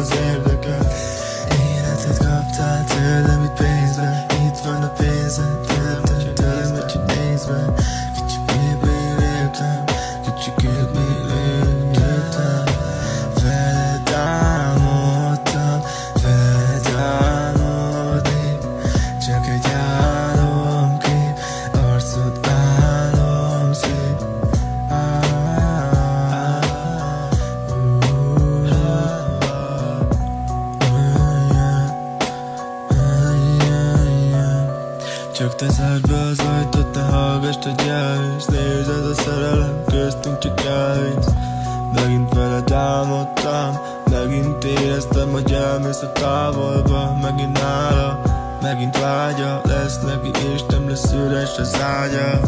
az érdekel. Életet kaptál tőlem itt pénzbe, itt van a pénzed, tőlem, hogy nézve. Kicsikét még léptem, kicsikét még léptem. Veled álmodtam, veled álmodni, csak egy álomkép, arcod álomszép. Csak te zárd be az ajtót, te hallgass, hogy elvisz. Nézed a szerelem, köztünk csak elvisz. Megint veled álmodtam, megint éreztem, hogy elmész a távolba. Megint nála, megint vágya lesz neki, és nem lesz üres az ágya.